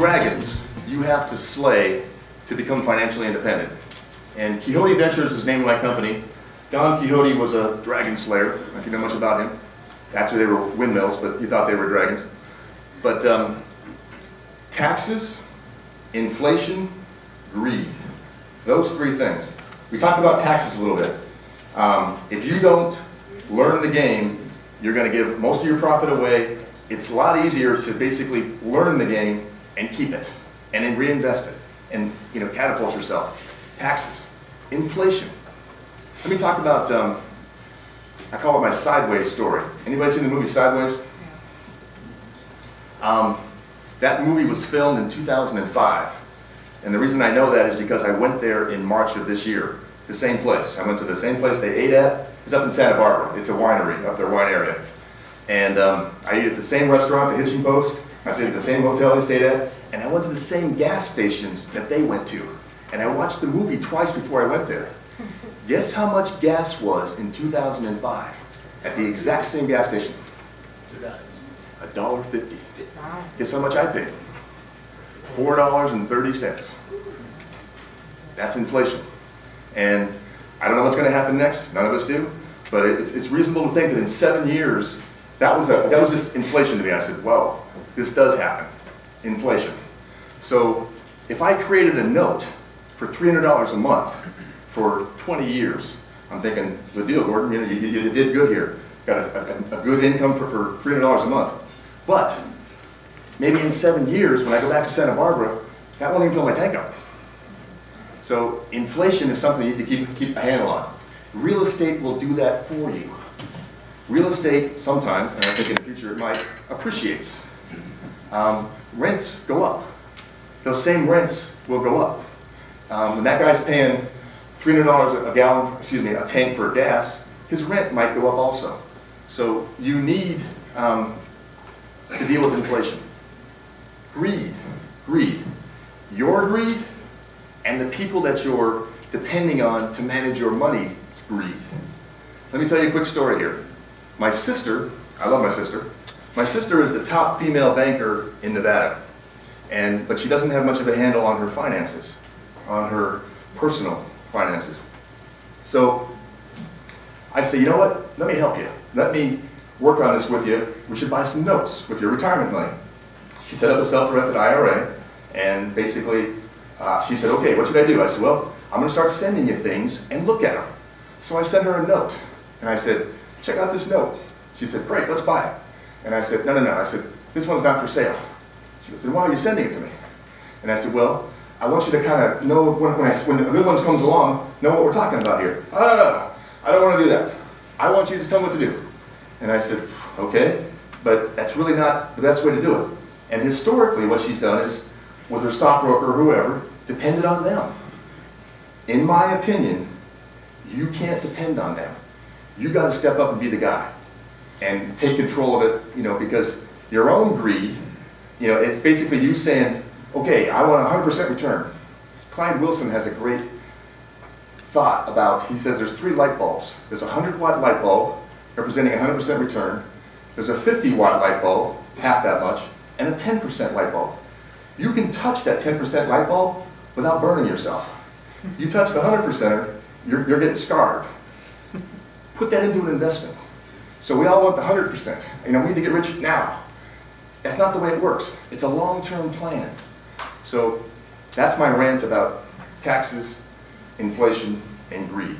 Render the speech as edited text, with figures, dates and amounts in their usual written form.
dragons you have to slay to become financially independent. And Quixote Ventures is the name of my company. Don Quixote was a dragon slayer, if you know much about him. Actually, they were windmills, but you thought they were dragons. But taxes, inflation, greed. Those three things. We talked about taxes a little bit. If you don't learn the game, you're going to give most of your profit away. It's a lot easier to basically learn the game and keep it, and then reinvest it, and catapult yourself. Taxes, inflation. Let me talk about, I call it my sideways story. Anybody seen the movie Sideways? That movie was filmed in 2005. And the reason I know that is because I went there in March of this year. The same place. I went to the same place they ate at. It's up in Santa Barbara. It's a winery, up their wine area. And I ate at the same restaurant, the Hitching Post. I stayed at the same hotel they stayed at. And I went to the same gas stations that they went to. And I watched the movie twice before I went there. Guess how much gas was in 2005 at the exact same gas station? $1.50. Wow. Guess how much I paid? $4.30. That's inflation. And I don't know what's going to happen next. None of us do. But it's reasonable to think that in 7 years, that was just inflation to me. I said, whoa, this does happen. Inflation. So if I created a note for $300 a month for 20 years, I'm thinking, good deal, Gordon. You did good here. Got a good income for $300 a month. But maybe in 7 years, when I go back to Santa Barbara, that won't even fill my tank up. So inflation is something you need to keep a handle on. Real estate will do that for you. Real estate sometimes, and I think in the future it might, appreciates. Rents go up. Those same rents will go up. When that guy's paying $300 a gallon, a tank for gas, his rent might go up also. So you need to deal with inflation. Greed. Your greed and the people that you're depending on to manage your money is greed. Let me tell you a quick story here. My sister, I love my sister. My sister is the top female banker in Nevada, but she doesn't have much of a handle on her finances, on her personal finances. So I say, you know what? Let me help you. Let me work on this with you. We should buy some notes with your retirement money. She set up a self-directed IRA, and basically she said, okay, what should I do? I said, well, I'm going to start sending you things and look at them. So I sent her a note, and I said, check out this note. She said, great, let's buy it. And I said, no. I said, this one's not for sale. She said, why are you sending it to me? And I said, well, I want you to kind of know when the good ones comes along, know what we're talking about here. I don't want to do that. I want you to tell me what to do. And I said, okay, but that's really not the best way to do it. And historically, what she's done is, with her stockbroker or whoever, depended on them. In my opinion, you can't depend on them. You got to step up and be the guy and take control of it, because your own greed, it's basically you saying, okay, I want a 100% return. Clyde Wilson has a great thought about, he says there's 3 light bulbs. There's a 100-watt light bulb representing 100% return. There's a 50-watt light bulb, half that much, and a 10% light bulb. You can touch that 10% light bulb without burning yourself. You touch the 100%er, you're getting scarred. Put that into an investment. So we all want the 100%. We need to get rich now. That's not the way it works. It's a long-term plan. So that's my rant about taxes, inflation, and greed.